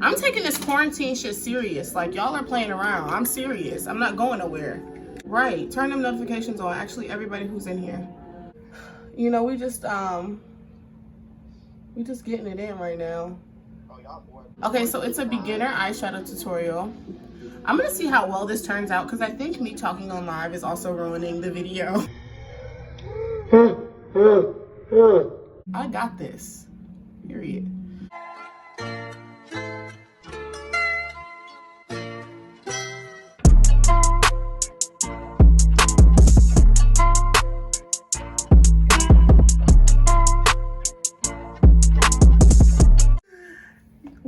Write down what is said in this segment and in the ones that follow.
I'm taking this quarantine shit serious. Like, y'all are playing around. I'm serious. I'm not going nowhere. Right. Turn them notifications on. Actually, everybody who's in here. You know, we just getting it in right now. Okay, so it's a beginner eyeshadow tutorial. I'm gonna see how well this turns out because I think me talking on live is also ruining the video. I got this. Period.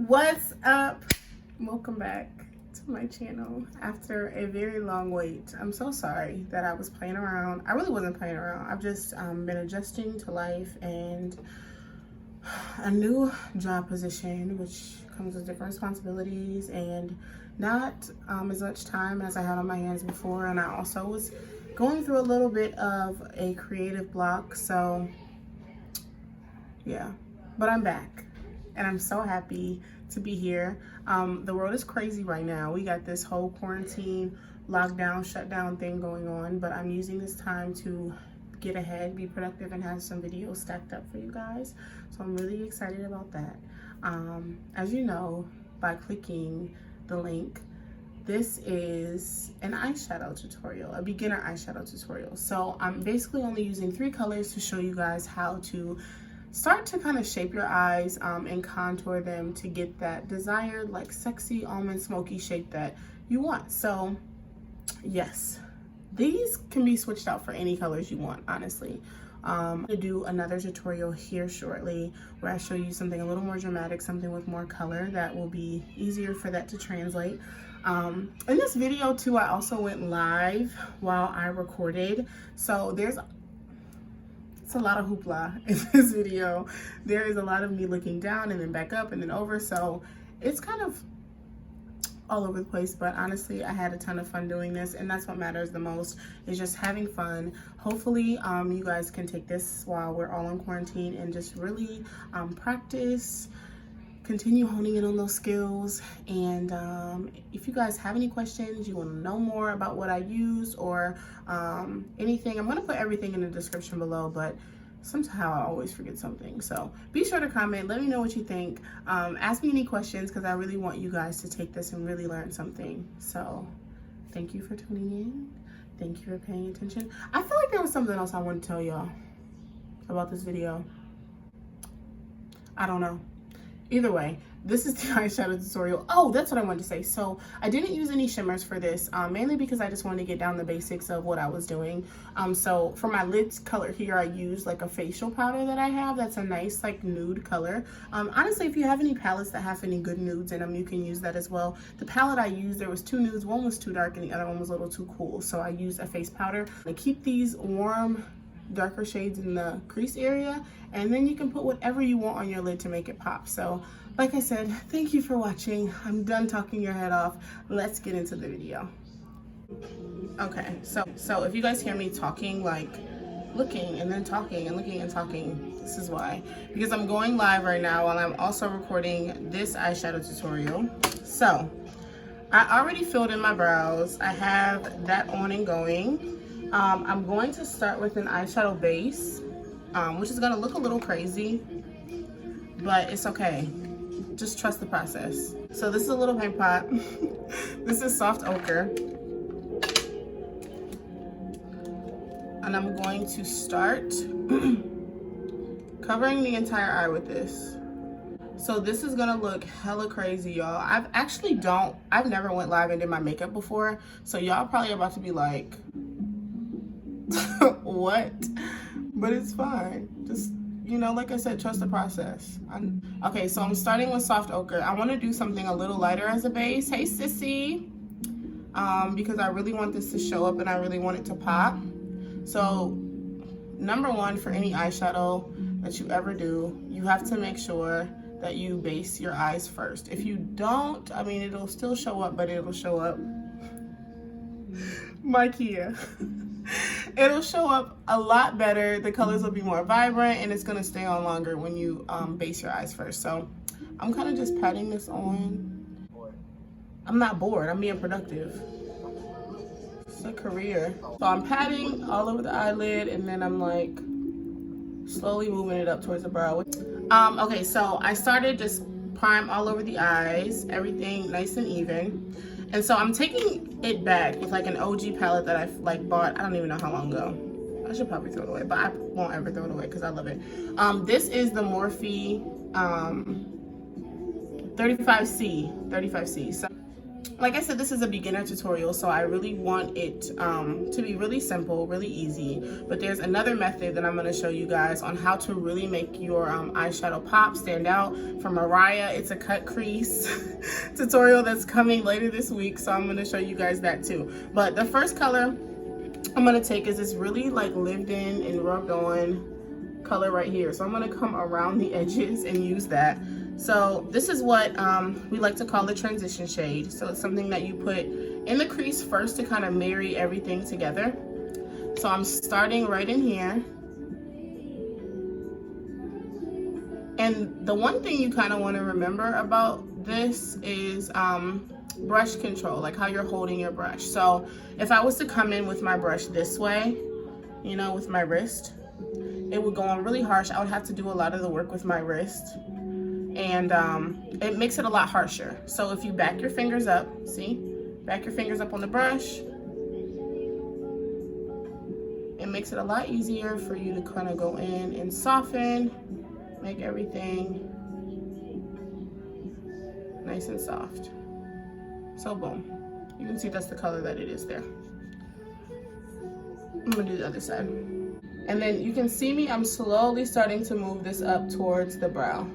What's up? Welcome back to my channel after a very long wait. I'm so sorry that I was playing around. I really wasn't playing around. I've just been adjusting to life and a new job position, which comes with different responsibilities and not as much time as I had on my hands before. And I also was going through a little bit of a creative block. So yeah, but I'm back and I'm so happy to be here. The world is crazy right now. We got this whole quarantine, lockdown, shutdown thing going on, but I'm using this time to get ahead, be productive, and have some videos stacked up for you guys. So I'm really excited about that. As you know, by clicking the link, this is an eyeshadow tutorial, a beginner eyeshadow tutorial. So I'm basically only using 3 colors to show you guys how to start to kind of shape your eyes and contour them to get that desired, like, sexy almond smoky shape that you want. So yes, these can be switched out for any colors you want, honestly. I'm gonna do another tutorial here shortly where I show you something a little more dramatic, something with more color that will be easier for that to translate. In this video too, I also went live while I recorded. So it's a lot of hoopla in this video. There is a lot of me looking down and then back up and then over. So it's kind of all over the place, but honestly, I had a ton of fun doing this, and that's what matters the most, is just having fun. Hopefully, you guys can take this while we're all in quarantine and just really practice, continue honing in on those skills. And if you guys have any questions, you want to know more about what I use or anything, I'm going to put everything in the description below, but somehow I always forget something. So be sure to comment, let me know what you think. Ask me any questions because I really want you guys to take this and really learn something. So thank you for tuning in. Thank you for paying attention. I feel like there was something else I want to tell y'all about this video. I don't know. Either way, this is the eyeshadow tutorial. Oh, that's what I wanted to say. So I didn't use any shimmers for this, mainly because I just wanted to get down the basics of what I was doing. So for my lids color here, I used like a facial powder that I have. That's a nice like nude color. Honestly, if you have any palettes that have any good nudes in them, you can use that as well. The palette I used, there was 2 nudes. One was too dark and the other one was a little too cool. So I used a face powder to keep these warm, darker shades in the crease area, and then you can put whatever you want on your lid to make it pop. So like I said, thank you for watching. I'm done talking your head off. Let's get into the video. Okay, so if you guys hear me talking, like looking and then talking and looking and talking, this is why, because I'm going live right now while I'm also recording this eyeshadow tutorial. So I already filled in my brows. I have that on and going. I'm going to start with an eyeshadow base, which is gonna look a little crazy, but it's okay. Just trust the process. So this is a little paint pot. This is soft ochre. And I'm going to start covering the entire eye with this. So this is gonna look hella crazy, y'all. I've never went live and did my makeup before, so y'all probably about to be like, what? But it's fine. Just, you know, like I said, trust the process. Okay, so I'm starting with soft ochre. I want to do something a little lighter as a base. Hey, sissy. Because I really want this to show up and I really want it to pop. So, number one, for any eyeshadow that you ever do, you have to make sure that you base your eyes first. If you don't, I mean, it'll still show up, but it'll show up. My Kia. It'll show up a lot better. The colors will be more vibrant and it's gonna stay on longer when you base your eyes first. So I'm kind of just patting this on. I'm not bored, I'm being productive. It's a career. So I'm patting all over the eyelid, and then I'm like slowly moving it up towards the brow. Okay, so I started just prime all over the eyes, everything nice and even. And so I'm taking it back with like an OG palette that I like bought, I don't even know how long ago. I should probably throw it away, but I won't ever throw it away because I love it. This is the Morphe 35C. So like I said, this is a beginner tutorial, so I really want it to be really simple, really easy. But there's another method that I'm going to show you guys on how to really make your eyeshadow pop, stand out. From Marisa, it's a cut crease tutorial that's coming later this week, so I'm going to show you guys that too. But the first color I'm going to take is this really like lived in and rubbed on color right here. So I'm going to come around the edges and use that. So this is what we like to call the transition shade. So it's something that you put in the crease first to kind of marry everything together. So I'm starting right in here. And the one thing you kind of want to remember about this is brush control, like how you're holding your brush. So if I was to come in with my brush this way, you know, with my wrist, it would go on really harsh. I would have to do a lot of the work with my wrist. And it makes it a lot harsher. So if you back your fingers up, see, back your fingers up on the brush, it makes it a lot easier for you to kind of go in and soften, make everything nice and soft. So boom, you can see that's the color that it is there. I'm gonna do the other side. And then you can see me, I'm slowly starting to move this up towards the brow.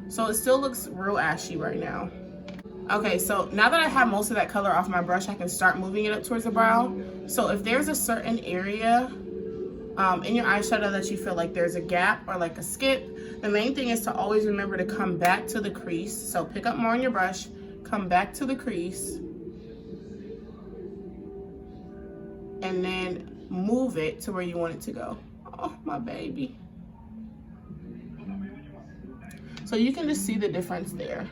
So it still looks real ashy right now. Okay, so now that I have most of that color off my brush, I can start moving it up towards the brow. So if there's a certain area in your eyeshadow that you feel like there's a gap or like a skip, the main thing is to always remember to come back to the crease. So pick up more on your brush, come back to the crease, and then move it to where you want it to go. Oh, my baby. So you can just see the difference there,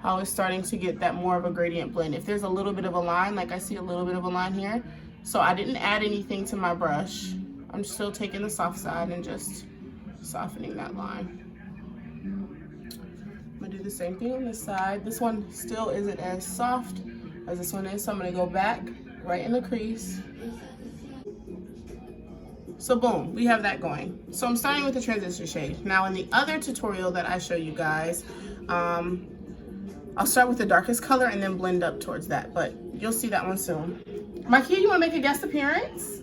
how it's starting to get that more of a gradient blend. If there's a little bit of a line, like I see a little bit of a line here, so I didn't add anything to my brush. I'm still taking the soft side and just softening that line. I'm gonna do the same thing on this side. This one still isn't as soft as this one is, so I'm gonna go back right in the crease. So boom, we have that going. So I'm starting with the transition shade. Now in the other tutorial that I show you guys, I'll start with the darkest color and then blend up towards that, but you'll see that one soon. Marquis, you wanna make a guest appearance?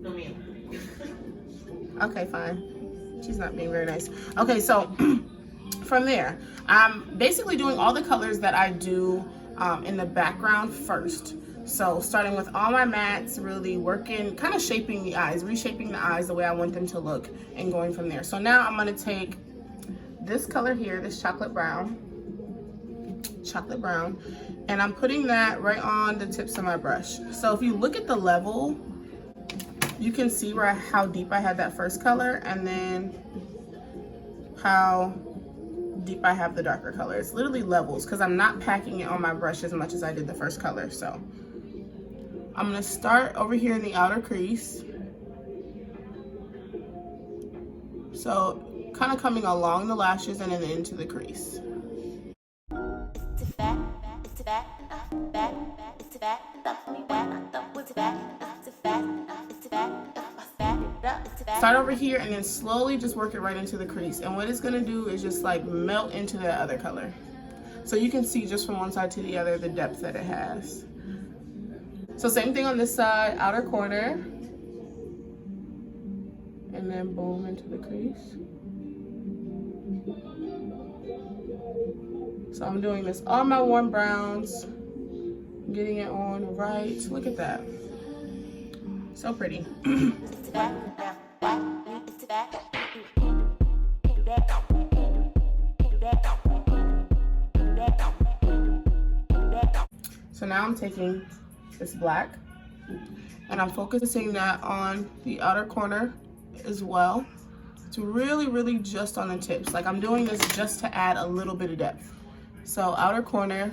No, ma'am. Okay, fine. She's not being very nice. Okay, so from there, I'm basically doing all the colors that I do in the background first. So starting with all my mattes, really working, kind of shaping the eyes, reshaping the eyes the way I want them to look, and going from there. So now I'm gonna take this color here, this chocolate brown, and I'm putting that right on the tips of my brush. So if you look at the level, you can see how deep I had that first color, and then how deep I have the darker color. It's literally levels because I'm not packing it on my brush as much as I did the first color. So I'm gonna start over here in the outer crease. So kind of coming along the lashes and then into the crease. Start over here and then slowly just work it right into the crease. And what it's gonna do is just like melt into the other color. So you can see just from one side to the other the depth that it has. So same thing on this side, outer corner. And then boom into the crease. So I'm doing this on my warm browns, getting it on right. Look at that. So pretty. So now I'm taking this black and I'm focusing that on the outer corner as well. It's really, really just on the tips. Like, I'm doing this just to add a little bit of depth. So outer corner.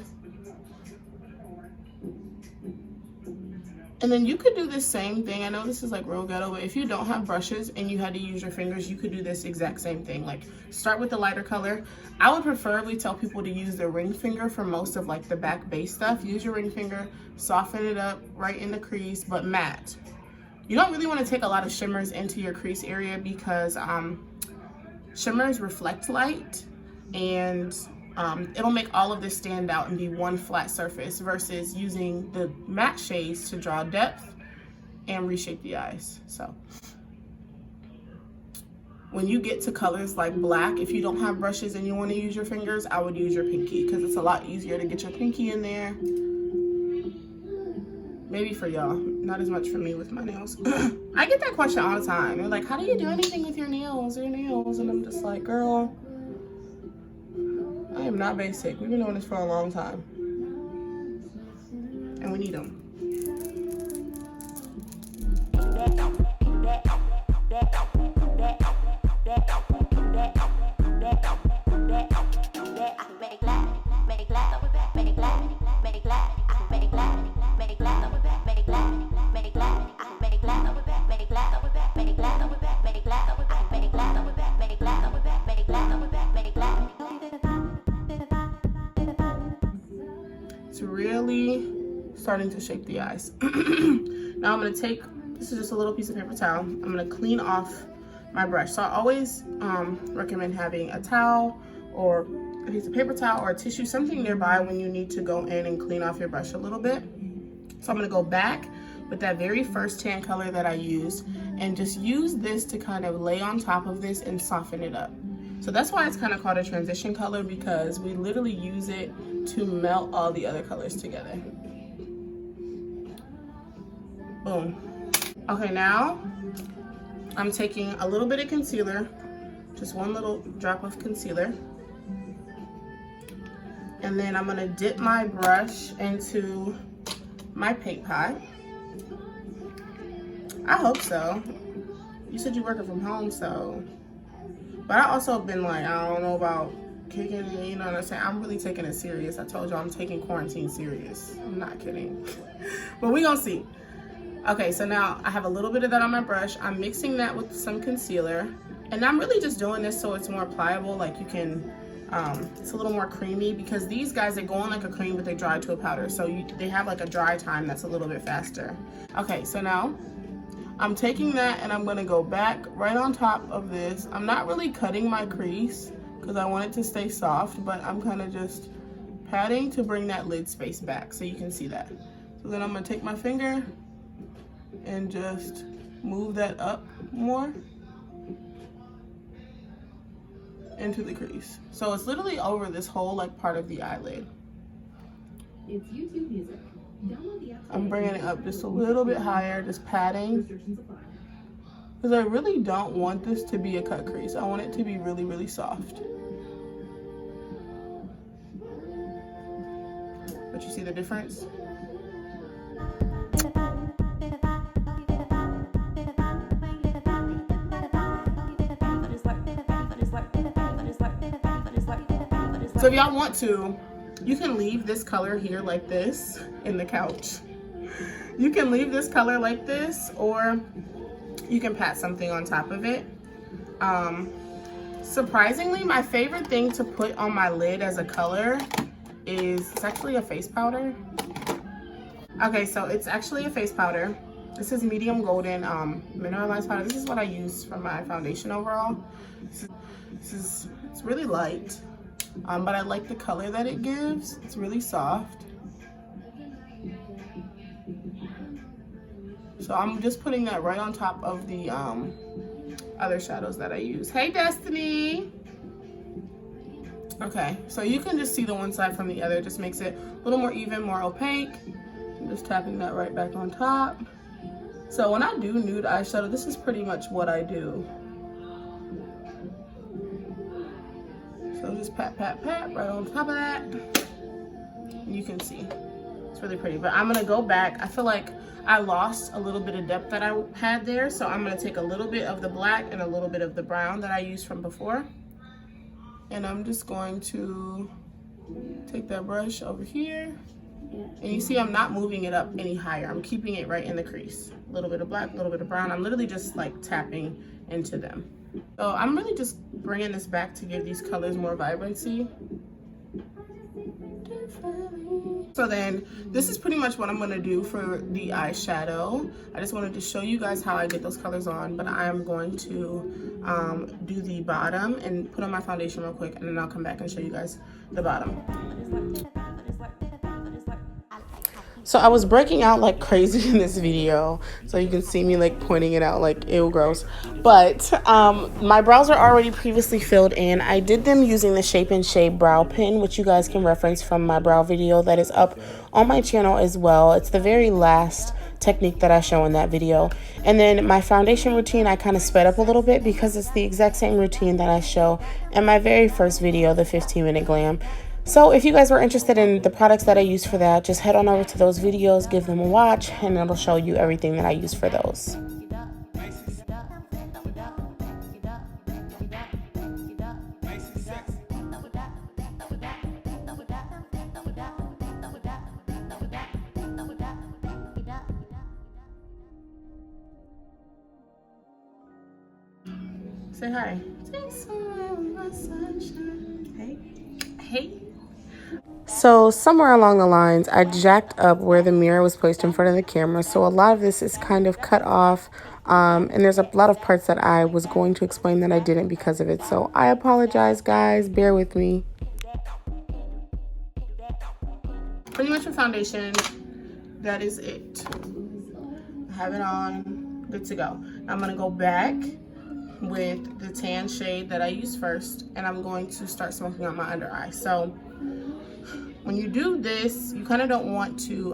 And then you could do the same thing. I know this is like real ghetto, but if you don't have brushes and you had to use your fingers, you could do this exact same thing. Like, start with the lighter color. I would preferably tell people to use their ring finger for most of like the back base stuff. Use your ring finger, soften it up right in the crease, but matte. You don't really want to take a lot of shimmers into your crease area because shimmers reflect light, and it'll make all of this stand out and be one flat surface versus using the matte shades to draw depth and reshape the eyes. So when you get to colors like black, if you don't have brushes and you want to use your fingers, I would use your pinky because it's a lot easier to get your pinky in there. Maybe for y'all, not as much for me with my nails. I get that question all the time. They're like, how do you do anything with your nails? And I'm just like, girl, I am not basic. We've been doing this for a long time. And we need them. It's really starting to shape the eyes. Now I'm gonna take, this is just a little piece of paper towel. I'm gonna clean off my brush. So I always recommend having a towel or a piece of paper towel or a tissue, something nearby when you need to go in and clean off your brush a little bit. So I'm gonna go back with that very first tan color that I used and just use this to kind of lay on top of this and soften it up. So that's why it's kind of called a transition color, because we literally use it to melt all the other colors together. Boom. Okay, now I'm taking a little bit of concealer, just one little drop of concealer. And then I'm gonna dip my brush into my paint pot. I hope so. You said you're working from home, so. But I also been like, I don't know about kicking it, you know what I'm saying? I'm really taking it serious. I told you I'm taking quarantine serious. I'm not kidding. But we gonna see. Okay, so now I have a little bit of that on my brush. I'm mixing that with some concealer. And I'm really just doing this so it's more pliable, like you can, it's a little more creamy, because these guys, they go on like a cream, but they dry to a powder. So they have like a dry time that's a little bit faster. Okay, so now I'm taking that and I'm gonna go back right on top of this. I'm not really cutting my crease because I want it to stay soft, but I'm kind of just patting to bring that lid space back so you can see that. So then I'm gonna take my finger and just move that up more into the crease. So it's literally over this whole like part of the eyelid. It's YouTube Music. Download the app. I'm bringing it up just a little bit higher, just patting. Because I really don't want this to be a cut crease. I want it to be really, really soft. But you see the difference? So if y'all want to, you can leave this color here like this in the couch. You can leave this color like this, or you can pat something on top of it. Surprisingly, my favorite thing to put on my lid as a color is, it's actually a face powder. Okay, so it's actually a face powder. This is medium golden mineralized powder. This is what I use for my foundation overall. It's really light. But I like the color that it gives. It's really soft. So I'm just putting that right on top of the other shadows that I use. Hey, Destiny. Okay, so you can just see the one side from the other. It just makes it a little more even, more opaque. I'm just tapping that right back on top. So when I do nude eyeshadow, this is pretty much what I do. So just pat, pat, pat right on top of that. You can see it's really pretty, but I'm gonna go back. I feel like I lost a little bit of depth that I had there. So I'm gonna take a little bit of the black and a little bit of the brown that I used from before. And I'm just going to take that brush over here. And you see I'm not moving it up any higher. I'm keeping it right in the crease. A little bit of black, a little bit of brown. I'm literally just like tapping into them. So I'm really just bringing this back to give these colors more vibrancy. So then this is pretty much what I'm gonna do for the eyeshadow. I just wanted to show you guys how I get those colors on, but I am going to do the bottom and put on my foundation real quick, and then I'll come back and show you guys the bottom. So I was breaking out like crazy in this video, so you can see me like pointing it out like ew, gross. But my brows are already previously filled in. I did them using the Shape and Shade brow pen, which you guys can reference from my brow video that is up on my channel as well. It's the very last technique that I show in that video. And then my foundation routine I kind of sped up a little bit because it's the exact same routine that I show in my very first video, the 15-minute glam. So if you guys were interested in the products that I use for that, just head on over to those videos, give them a watch, and it'll show you everything that I use for those. Say hi. Hey. Hey. So somewhere along the lines, I jacked up where the mirror was placed in front of the camera. So a lot of this is kind of cut off. And there's a lot of parts that I was going to explain that I didn't because of it. So I apologize, guys. Bear with me. Pretty much for foundation, that is it. I have it on, good to go. I'm going to go back with the tan shade that I used first, and I'm going to start smoking out my under eye. So when you do this, you kind of don't want to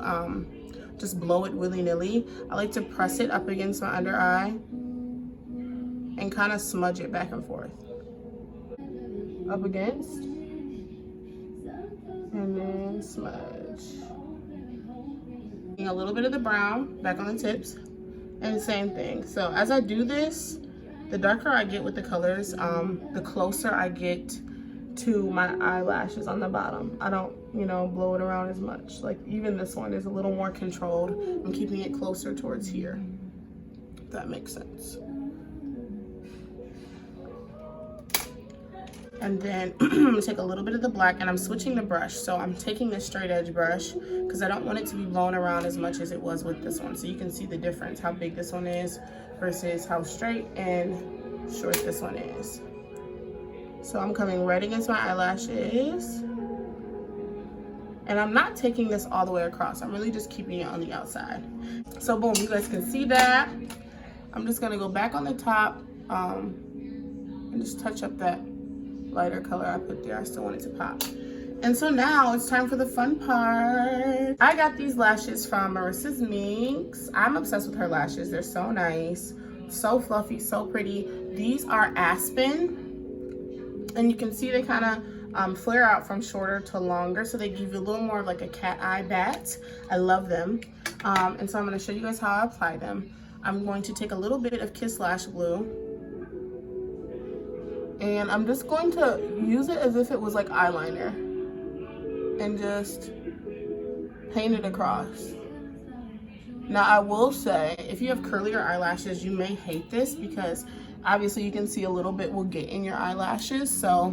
just blow it willy-nilly. I like to press it up against my under eye and kind of smudge it back and forth. Up against, and then smudge. A little bit of the brown back on the tips, and same thing. So as I do this, the darker I get with the colors, the closer I get to my eyelashes on the bottom. I don't, you know, blow it around as much. Like even this one is a little more controlled. I'm keeping it closer towards here, if that makes sense. And then I'm gonna take a little bit of the black, and I'm switching the brush. So I'm taking the straight edge brush because I don't want it to be blown around as much as it was with this one. So you can see the difference, how big this one is versus how straight and short this one is. So I'm coming right against my eyelashes, and I'm not taking this all the way across. I'm really just keeping it on the outside. So boom, you guys can see that. I'm just gonna go back on the top and just touch up that lighter color I put there. I still want it to pop. And so now it's time for the fun part. I got these lashes from Marisa's Minks. I'm obsessed with her lashes. They're so nice, so fluffy, so pretty. These are Aspen. And you can see they kind of flare out from shorter to longer, so they give you a little more of like a cat eye bat. I love them. And so I'm going to show you guys how I apply them. I'm going to take a little bit of Kiss Lash Glue, and I'm just going to use it as if it was like eyeliner and just paint it across. Now I will say, if you have curlier eyelashes, you may hate this because obviously you can see a little bit will get in your eyelashes. So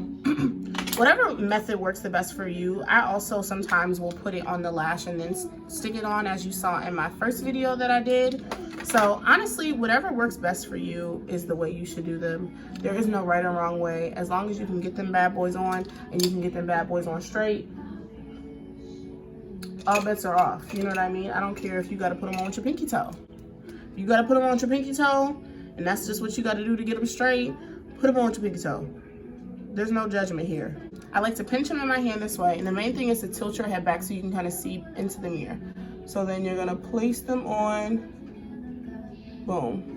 whatever method works the best for you. I also sometimes will put it on the lash and then stick it on, as you saw in my first video that I did. So honestly, whatever works best for you is the way you should do them. There is no right or wrong way. As long as you can get them bad boys on, and you can get them bad boys on straight, all bets are off. You know what I mean? I don't care if you got to put them on with your pinky toe. If you got to put them on with your pinky toe, and that's just what you got to do to get them straight, put them on with your pinky toe. There's no judgment here. I like to pinch them in my hand this way, and the main thing is to tilt your head back so you can kind of see into the mirror. So then you're gonna place them on, boom.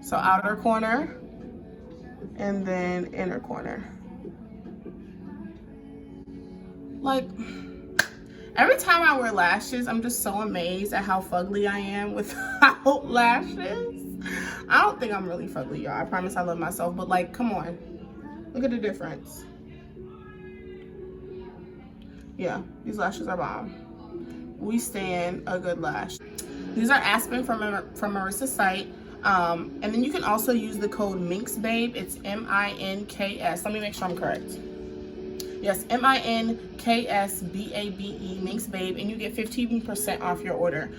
So outer corner, and then inner corner. Like, Every time I wear lashes, I'm just so amazed at how fugly I am without lashes. I don't think I'm really fugly, y'all. I promise I love myself, but like, come on. Look at the difference. Yeah, these lashes are bomb. We stand a good lash. These are Aspen from Marisa's site. And then you can also use the code Minks, babe. It's MINKS. Let me make sure I'm correct. Yes, MINKSBABE, Minks, babe, and you get 15% off your order.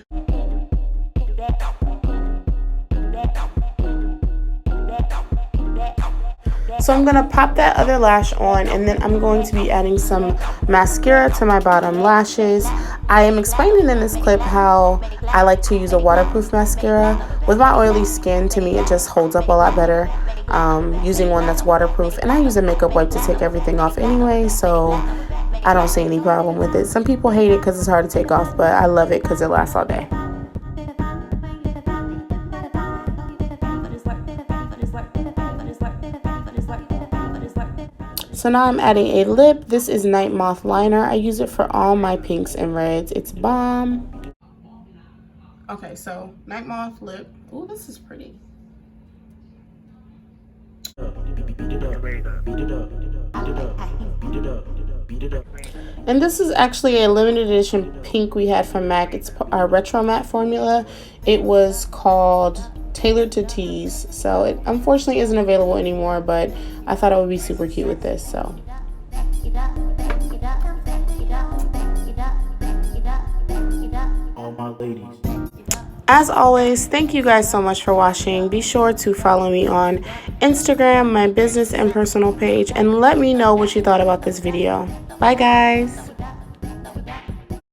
So I'm gonna pop that other lash on, and then I'm going to be adding some mascara to my bottom lashes. I am explaining in this clip how I like to use a waterproof mascara. With my oily skin, to me it just holds up a lot better using one that's waterproof, and I use a makeup wipe to take everything off anyway, so I don't see any problem with it. Some people hate it because it's hard to take off, but I love it because it lasts all day. So now I'm adding a lip. This is Nightmoth liner. I use it for all my pinks and reds. It's bomb. Okay, so Nightmoth lip. Oh, this is pretty. And this is actually a limited edition pink we had from MAC. It's our retro matte formula. It was called Tailored to Tease, so it unfortunately isn't available anymore, but I thought it would be super cute with this. So all my ladies, as always, thank you guys so much for watching. Be sure to follow me on Instagram, my business and personal page, and let me know what you thought about this video. Bye guys.